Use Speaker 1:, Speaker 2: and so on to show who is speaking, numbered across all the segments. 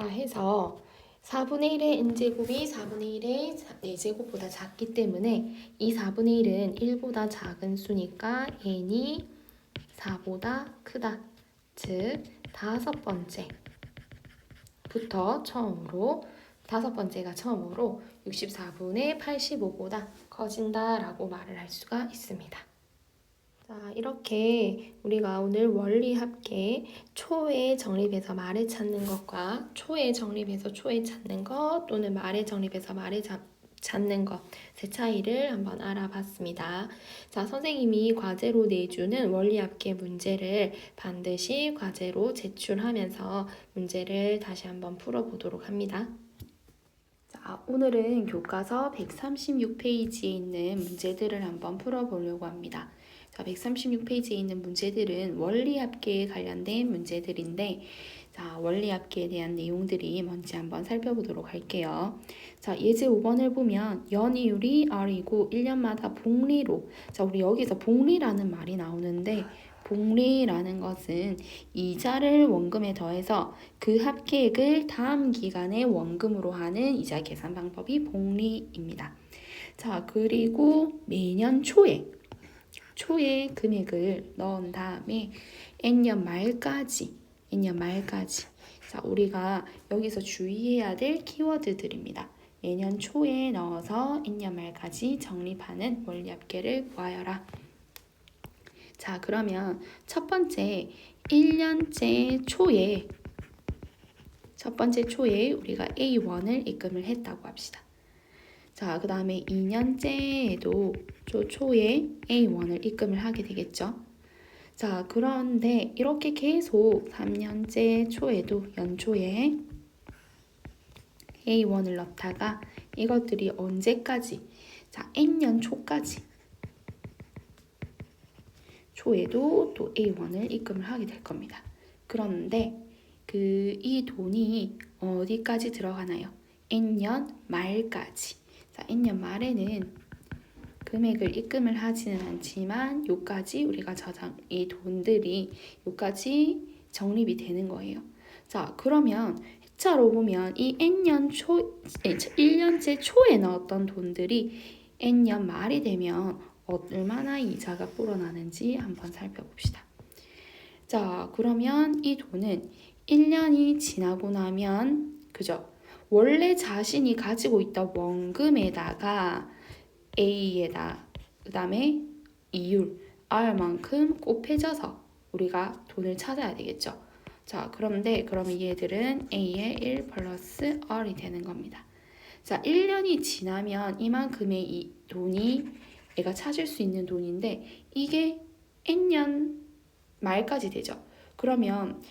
Speaker 1: 자, 해서 4분의 1의 n제곱이 4분의 1의 4제곱보다 작기 때문에 이 4분의 1은 1보다 작은 수니까 n이 4보다 크다. 즉, 다섯 번째가 처음으로 64분의 85보다 커진다라고 말을 할 수가 있습니다. 자, 이렇게 우리가 오늘 원리합계 초에 정립해서 말을 찾는 것과 초에 정립해서 초에 찾는 것 또는 말에 정립해서 말에 찾는 것의 차이를 한번 알아봤습니다. 자, 선생님이 과제로 내주는 원리합계 문제를 반드시 과제로 제출하면서 문제를 다시 한번 풀어보도록 합니다. 자, 오늘은 교과서 136페이지에 있는 문제들을 한번 풀어보려고 합니다. 자, 136페이지에 있는 문제들은 원리합계에 관련된 문제들인데, 자, 원리합계에 대한 내용들이 뭔지 한번 살펴보도록 할게요. 자, 예제 5번을 보면 연이율이 R이고 1년마다 복리로, 자, 우리 여기서 복리라는 말이 나오는데, 복리라는 것은 이자를 원금에 더해서 그 합계액을 다음 기간에 원금으로 하는 이자 계산 방법이 복리입니다. 자, 그리고 매년 초에 금액을 넣은 다음에 N년 말까지 자, 우리가 여기서 주의해야 될 키워드들입니다. 매년 초에 넣어서 N년 말까지 정립하는 원리합계를 구하여라. 자, 그러면 첫 번째 1년째 초에 우리가 A1을 입금을 했다고 합시다. 자, 그 다음에 2년째에도 초에 A1을 입금을 하게 되겠죠. 자, 그런데 이렇게 계속 3년째 초에도 연초에 A1을 넣다가 이것들이 언제까지? 자, N년 초에도 또 A1을 입금을 하게 될 겁니다. 그런데 이 돈이 어디까지 들어가나요? N년 말까지. 자, N년 말에는 금액을 입금을 하지는 않지만 요까지 우리가 이 돈들이 요까지 정립이 되는 거예요. 자, 그러면 해차로 보면 이 N년째 초에 넣었던 돈들이 N년 말이 되면 얼마나 이자가 불어나는지 한번 살펴봅시다. 자, 그러면 이 돈은 1년이 지나고 나면 그죠? 원래 자신이 가지고 있던 원금에다가 A에다 그 다음에 이율 R만큼 곱해져서 우리가 돈을 찾아야 되겠죠. 자, 그러면 얘들은 A의 1 플러스 R이 되는 겁니다. 자, 1년이 지나면 이만큼의 이 돈이 내가 찾을 수 있는 돈인데 이게 N년 말까지 되죠. 그러면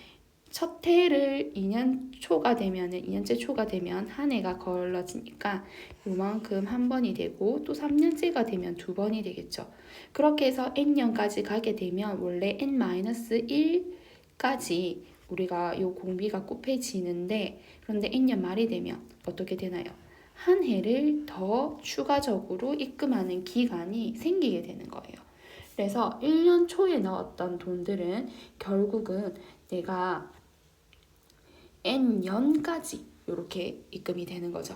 Speaker 1: 첫 해를 2년째 초가 되면 한 해가 걸러지니까 요만큼 한 번이 되고 또 3년째가 되면 두 번이 되겠죠. 그렇게 해서 N년까지 가게 되면 원래 N-1까지 우리가 요 공비가 곱해지는데 그런데 N년 말이 되면 어떻게 되나요? 한 해를 더 추가적으로 입금하는 기간이 생기게 되는 거예요. 그래서 1년 초에 넣었던 돈들은 결국은 내가 N년까지 이렇게 입금이 되는 거죠.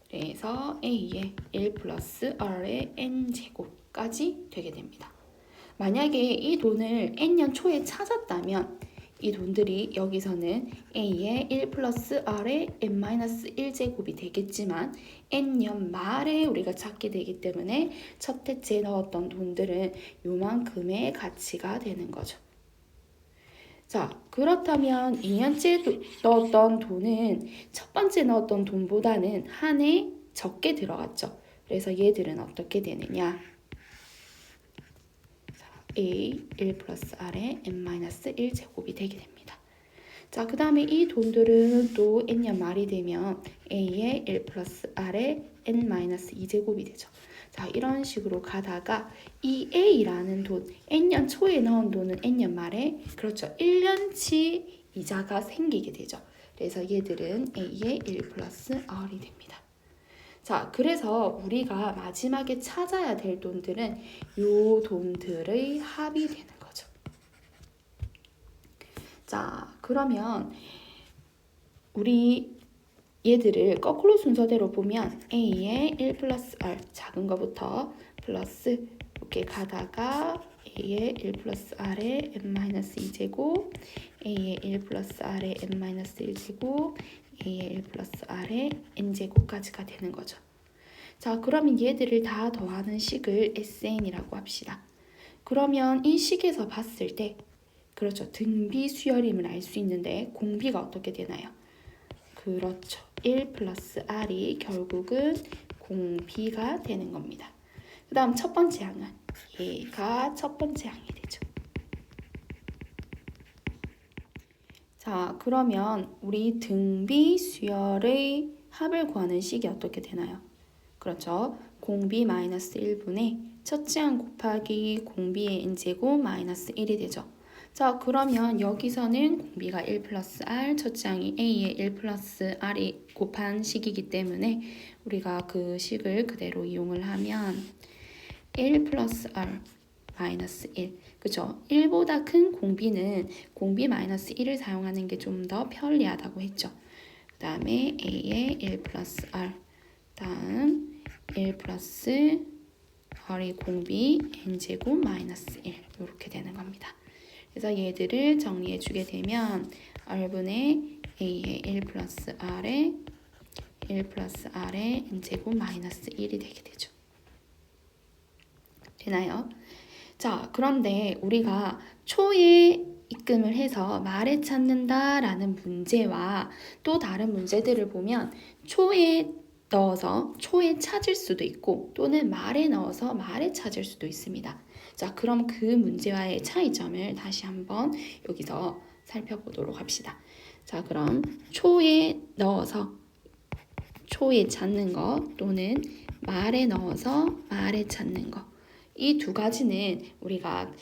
Speaker 1: 그래서 A의 1 플러스 R의 N제곱까지 되게 됩니다. 만약에 이 돈을 N년 초에 찾았다면 이 돈들이 여기서는 A의 1 플러스 R의 N-1제곱이 되겠지만 N년 말에 우리가 찾게 되기 때문에 첫 해째 넣었던 돈들은 요만큼의 가치가 되는 거죠. 자, 그렇다면 2년째 넣었던 돈은 첫 번째 넣었던 돈보다는 한 해 적게 들어갔죠. 그래서 얘들은 어떻게 되느냐? A 1 플러스 R의 N-1제곱이 되게 됩니다. 자, 그 다음에 이 돈들은 또 N년 말이 되면 A의 1 플러스 R의 N-2제곱이 되죠. 자, 이런 식으로 가다가 이 A라는 돈, N년 초에 넣은 돈은 N년 말에 그렇죠. 1년치 이자가 생기게 되죠. 그래서 얘들은 A의 1 플러스 R이 됩니다. 자, 그래서 우리가 마지막에 찾아야 될 돈들은 요 돈들의 합이 되는 거죠. 자, 그러면
Speaker 2: 우리 얘들을 거꾸로 순서대로 보면 A의 1 플러스 R 작은 거부터 플러스 이렇게 가다가 A의 1 플러스 R의 n-2제곱 A의 1 플러스 R의 n-1제곱 A의 1 플러스 R의 n제곱까지가 되는 거죠. 자, 그러면 얘들을 다 더하는 식을 SN이라고 합시다. 그러면 이 식에서 봤을 때 그렇죠. 등비 수열임을 알 수 있는데 공비가 어떻게 되나요? 그렇죠. 1 플러스 R이 결국은 공비가 되는 겁니다. 그 다음 첫 번째 항은 얘가 첫 번째 항이 되죠. 자, 그러면 우리 등비 수열의 합을 구하는 식이 어떻게 되나요? 그렇죠. 공비 마이너스 1분의 첫째 항 곱하기 공비의 n제곱 마이너스 1이 되죠. 자, 그러면 여기서는 공비가 1 플러스 R, 첫째 항이 A의 1 플러스 R이 곱한 식이기 때문에 우리가 그 식을 그대로 이용을 하면 1 플러스 R 마이너스 1, 그죠? 1보다 큰 공비는 공비 마이너스 1을 사용하는 게 좀 더 편리하다고 했죠. 그 다음에 A의 1 플러스 R, 다음 1 플러스 R이 공비 n제곱 마이너스 1 이렇게 되는 겁니다. 그래서 얘들을 정리해 주게 되면 R분의 A의 1 플러스 R의 1 플러스 R의 n제곱 마이너스 1이 되게 되죠. 되나요? 자, 그런데 우리가 초에 입금을 해서 말에 찾는다라는 문제와 또 다른 문제들을 보면 초에 넣어서 초에 찾을 수도 있고 또는 말에 넣어서 말에 찾을 수도 있습니다. 자, 그럼 그 문제와의 차이점을 다시 한번 여기서 살펴보도록 합시다. 자, 그럼 초에 넣어서 초에 찾는 거 또는 말에 넣어서 말에 찾는 거, 이 두 가지는 우리가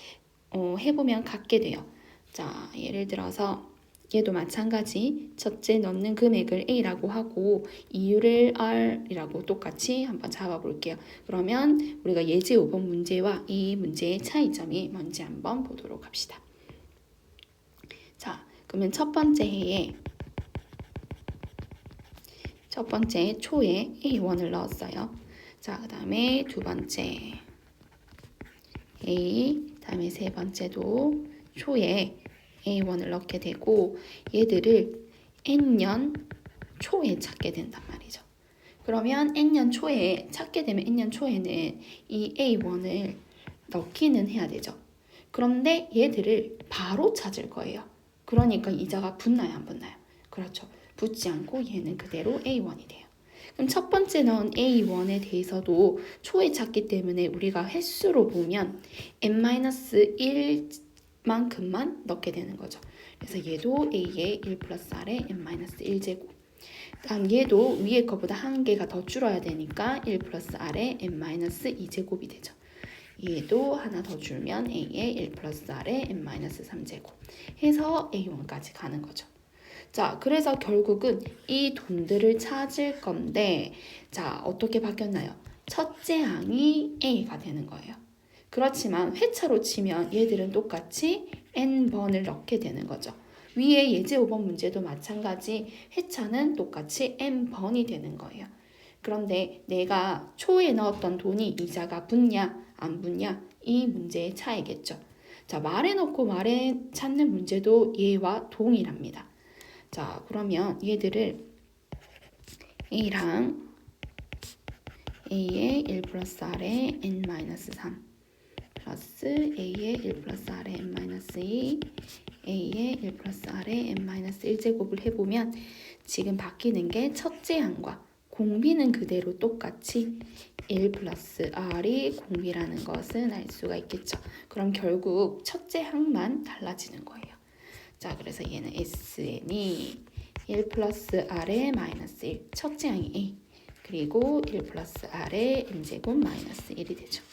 Speaker 2: 해보면 같게 돼요. 자, 예를 들어서 얘도 마찬가지 첫째 넣는 금액을 A라고 하고 이유를 R이라고 똑같이 한번 잡아볼게요. 그러면 우리가 예제 5번 문제와 이 문제의 차이점이 뭔지 한번 보도록 합시다. 자, 그러면 첫 번째 해에 첫 번째 초에 A1을 넣었어요. 자, 그 다음에 두 번째 A, 다음에 세 번째도 초에 A1을 넣게 되고 얘들을 N년 초에 찾게 된단 말이죠. 그러면 N년 초에 찾게 되면 N년 초에는 이 A1을 넣기는 해야 되죠. 그런데 얘들을 바로 찾을 거예요. 그러니까 이자가 붙나요, 안 붙나요? 그렇죠. 붙지 않고 얘는 그대로 A1이 돼요. 그럼 첫 번째 넣은 A1에 대해서도 초에 찾기 때문에 우리가 횟수로 보면 n-1만큼만 넣게 되는 거죠. 그래서 얘도 A의 1 플러스 R의 n-1제곱. 다음 얘도 위에 거보다 한 개가 더 줄어야 되니까 1 플러스 R의 n-2제곱이 되죠. 얘도 하나 더 줄면 A의 1 플러스 R의 n-3제곱 해서 A1까지 가는 거죠. 자, 그래서 결국은 이 돈들을 찾을 건데, 자, 어떻게 바뀌었나요? 첫째 항이 A가 되는 거예요. 그렇지만 회차로 치면 얘들은 똑같이 N번을 넣게 되는 거죠. 위에 예제 5번 문제도 마찬가지 회차는 똑같이 N번이 되는 거예요. 그런데 내가 초에 넣었던 돈이 이자가 붙냐 안 붙냐 이 문제의 차이겠죠. 자, 말에 넣고 말에 찾는 문제도 얘와 동일합니다. 자, 그러면 얘들을 A랑 A의 1 플러스 R의 n-3 플러스 A의 1 플러스 R의 n-2 A의 1 플러스 R의 n-1제곱을 해보면 지금 바뀌는 게 첫째 항과 공비는 그대로 똑같이 1 플러스 R이 공비라는 것은 알 수가 있겠죠. 그럼 결국 첫째 항만 달라지는 거예요. 자, 그래서 얘는 SN이 1 플러스 R의 마이너스 1, 첫째 항이 A, 그리고 1 플러스 R의 n제곱 마이너스 1이 되죠.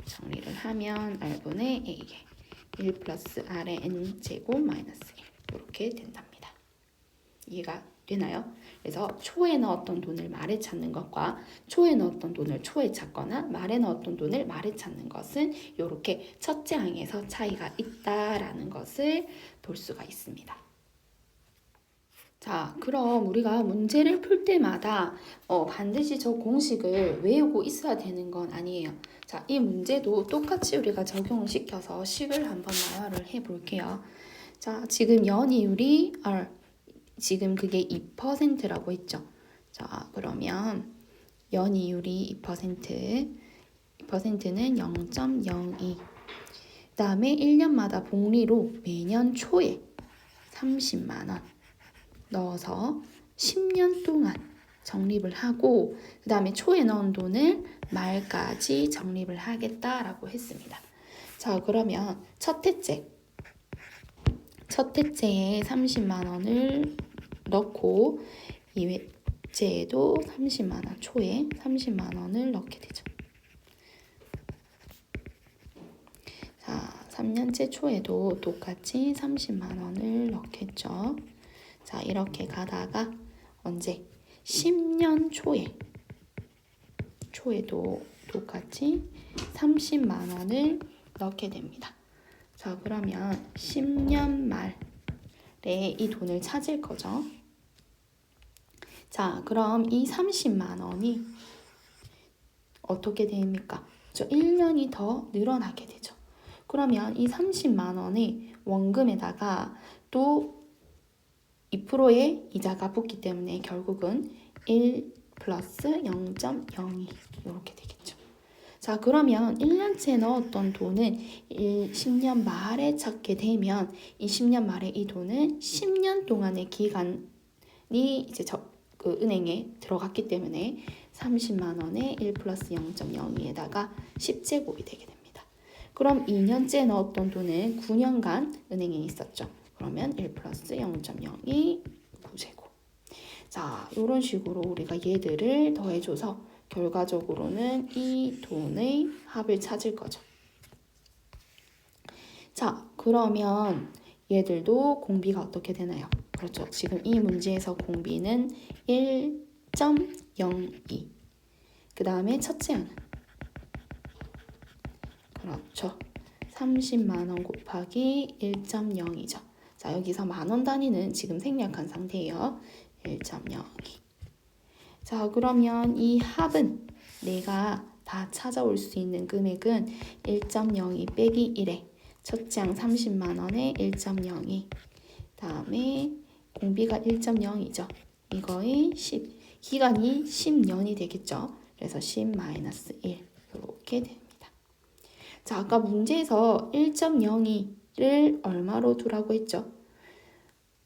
Speaker 2: 정리를 하면 R분의 A의 1 플러스 R의 n제곱 마이너스 1 이렇게 된답니다. 이해가 되나요? 그래서 초에 넣었던 돈을 말에 찾는 것과 초에 넣었던 돈을 초에 찾거나 말에 넣었던 돈을 말에 찾는 것은 이렇게 첫째 항에서 차이가 있다라는 것을 볼 수가 있습니다. 자, 그럼 우리가 문제를 풀 때마다 반드시 저 공식을 외우고 있어야 되는 건 아니에요. 자, 이 문제도 똑같이 우리가 적용을 시켜서 식을 한번 나열을 해 볼게요. 자, 지금 연이율이 지금 그게 2%라고 했죠. 자, 그러면 연이율이 2%는 0.02. 그 다음에 1년마다 복리로 매년 초에 30만 원 넣어서 10년 동안 적립을 하고 그 다음에 초에 넣은 돈을 말까지 적립을 하겠다라고 했습니다. 자, 그러면 첫 해째에 30만 원을 넣고 2회째에도 30만 원, 초에 30만 원을 넣게 되죠. 자, 3년째 초에도 똑같이 30만 원을 넣겠죠. 자, 이렇게 가다가 언제? 10년 초에도 똑같이 30만 원을 넣게 됩니다. 자, 그러면 10년 말에 이 돈을 찾을 거죠. 자, 그럼 이 30만 원이 어떻게 됩니까? 1년이 더 늘어나게 되죠. 그러면 이 30만 원의 원금에다가 또 2%의 이자가 붙기 때문에 결국은 1 플러스 0.02 이렇게 되겠죠. 자, 그러면 1년째 넣었던 돈은 10년 말에 찾게 되면 이 10년 말에 이 돈은 10년 동안의 기간이 이제 그 은행에 들어갔기 때문에 30만 원에 1 플러스 0.02에다가 10제곱이 되게 됩니다. 그럼 2년째 넣었던 돈은 9년간 은행에 있었죠. 그러면 1 플러스 0.02 9제곱. 자, 이런 식으로 우리가 얘들을 더해줘서 결과적으로는 이 돈의 합을 찾을 거죠. 자, 그러면 얘들도 공비가 어떻게 되나요? 그렇죠. 지금 이 문제에서 공비는 1.02. 그 다음에 첫째는 그렇죠. 30만 원 곱하기 1.02죠. 자, 여기서 만원 단위는 지금 생략한 상태예요. 1.02. 자, 그러면 이 합은 내가 다 찾아올 수 있는 금액은 1.02 빼기 1에 첫째 항 30만 원에 1.02. 다음에 공비가 1.0이죠. 이거의 10. 기간이 10년이 되겠죠. 그래서 10-1 이렇게 됩니다. 자, 아까 문제에서 1.02를 얼마로 두라고 했죠?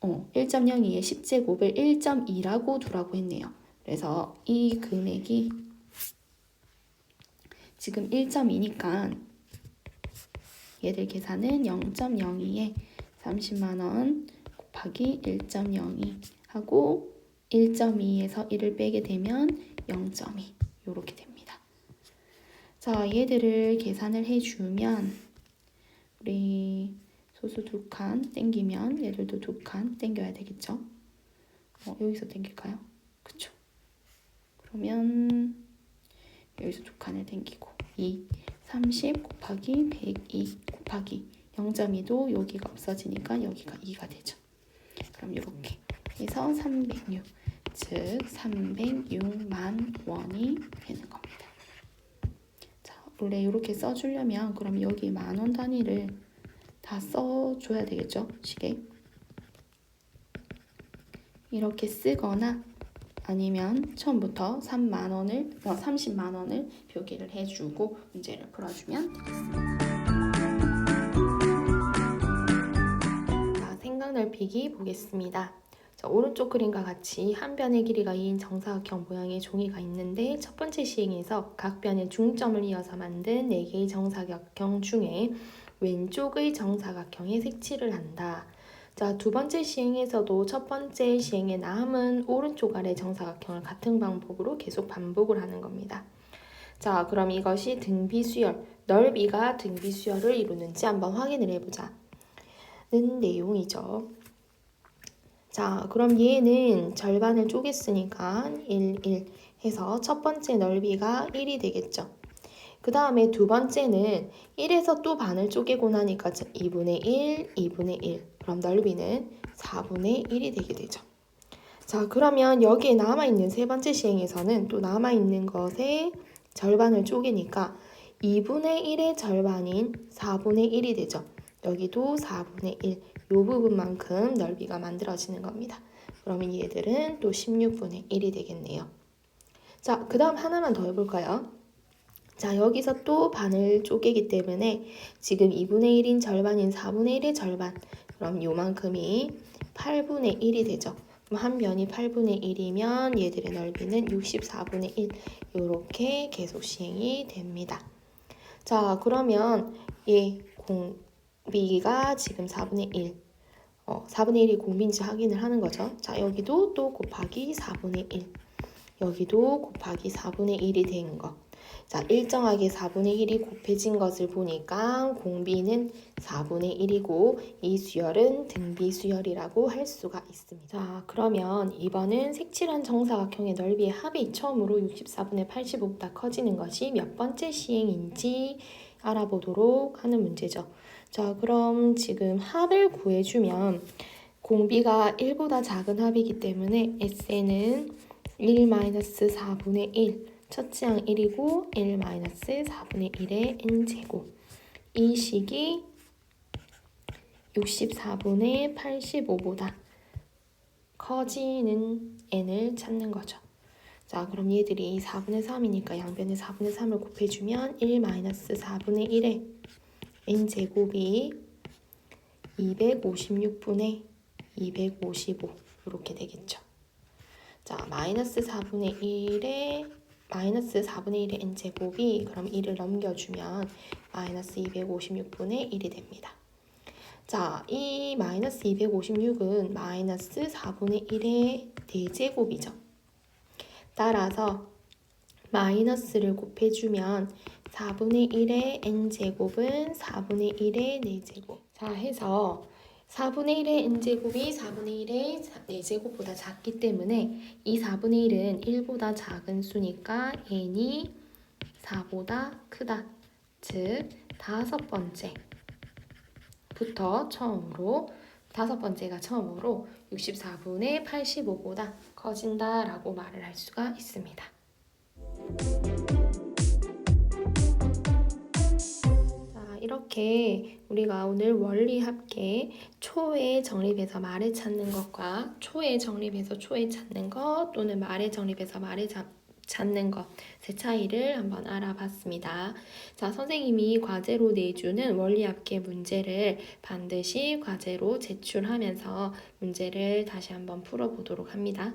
Speaker 2: 1.02에 10제곱을 1.2라고 두라고 했네요. 그래서 이 금액이 지금 1.2니까 얘들 계산은 0.02에 30만 원 곱하기 1.02 하고 1.2에서 1을 빼게 되면 0.2 이렇게 됩니다. 자, 얘들을 계산을 해주면 우리 소수 2칸 땡기면 얘들도 2칸 땡겨야 되겠죠? 여기서 땡길까요? 그쵸? 그러면 여기서 2칸을 땡기고 2, 30 곱하기 102 곱하기 0.2도 여기가 없어지니까 여기가 2가 되죠. 그럼 이렇게 해서 306, 즉 306만 원이 되는 겁니다. 자, 원래 이렇게 써주려면 그럼 여기 만원 단위를 다 써줘야 되겠죠? 식에 이렇게 쓰거나 아니면 처음부터 30만 원을 표기를 해주고 문제를 풀어주면 되겠습니다. 자, 생각 넓히기 보겠습니다. 자, 오른쪽 그림과 같이 한 변의 길이가 2인 정사각형 모양의 종이가 있는데 첫 번째 시행에서 각 변의 중점을 이어서 만든 4개의 정사각형 중에 왼쪽의 정사각형에 색칠을 한다. 자, 두 번째 시행에서도 첫 번째 시행에 남은 오른쪽 아래 정사각형을 같은 방법으로 계속 반복을 하는 겁니다. 자, 그럼 이것이 등비수열, 넓이가 등비수열을 이루는지 한번 확인을 해보자. 는 내용이죠. 자, 그럼 얘는 절반을 쪼갰으니까 1, 1 해서 첫 번째 넓이가 1이 되겠죠. 그 다음에 두 번째는 1에서 또 반을 쪼개고 나니까 2분의 1, 2분의 1. 그럼 넓이는 4분의 1이 되게 되죠.
Speaker 1: 자, 그러면 여기에 남아있는 세 번째 시행에서는 또 남아있는 것의 절반을 쪼개니까 2분의 1의 절반인 4분의 1이 되죠. 여기도 4분의 1, 이 부분만큼 넓이가 만들어지는 겁니다. 그러면 얘들은 또 16분의 1이 되겠네요. 자, 그 다음 하나만 더 해볼까요? 자, 여기서 또 반을 쪼개기 때문에 지금 2분의 1인 절반인 4분의 1의 절반, 그럼 요만큼이 8분의 1이 되죠. 그럼 한 변이 8분의 1이면 얘들의 넓이는 64분의 1, 이렇게 계속 시행이 됩니다. 자, 그러면 얘 공비가 지금 4분의 1, 4분의 1이 공비인지 확인을 하는 거죠. 자, 여기도 또 곱하기 4분의 1, 여기도 곱하기 4분의 1이 된 거. 자, 일정하게 4분의 1이 곱해진 것을 보니까 공비는 4분의 1이고 이 수열은 등비 수열이라고 할 수가 있습니다. 자, 그러면 이번은 색칠한 정사각형의 넓이의 합이 처음으로 64분의 85보다 커지는 것이 몇 번째 시행인지 알아보도록 하는 문제죠. 자, 그럼 지금 합을 구해주면 공비가 1보다 작은 합이기 때문에 S는 1-4분의 1, 첫째 항 1이고 1-4분의 1의 n제곱. 이 식이 64분의 85보다 커지는 n을 찾는 거죠. 자, 그럼 얘들이 4분의 3이니까 양변에 4분의 3을 곱해주면 1-4분의 1의 n제곱이 256분의 255 이렇게 되겠죠. 자, 마이너스 4분의 1의 n제곱이 그럼 1을 넘겨주면 마이너스 256분의 1이 됩니다. 자, 이 마이너스 256은 마이너스 4분의 1의 대제곱이죠. 따라서 마이너스를 곱해주면 4분의 1의 n제곱은 4분의 1의 4제곱. 자, 해서 4분의 1의 n제곱이 4분의 1의 4제곱보다 작기 때문에 이 4분의 1은 1보다 작은 수니까 n이 4보다 크다. 즉, 다섯 번째가 처음으로 64분의 85보다 커진다라고 말을 할 수가 있습니다. 이렇게 우리가 오늘 원리합계 초에 정립해서 말을 찾는 것과 초에 정립해서 초에 찾는 것 또는 말에 정립해서 말에 찾는 것의 차이를 한번 알아봤습니다. 자, 선생님이 과제로 내주는 원리합계 문제를 반드시 과제로 제출하면서 문제를 다시 한번 풀어보도록 합니다.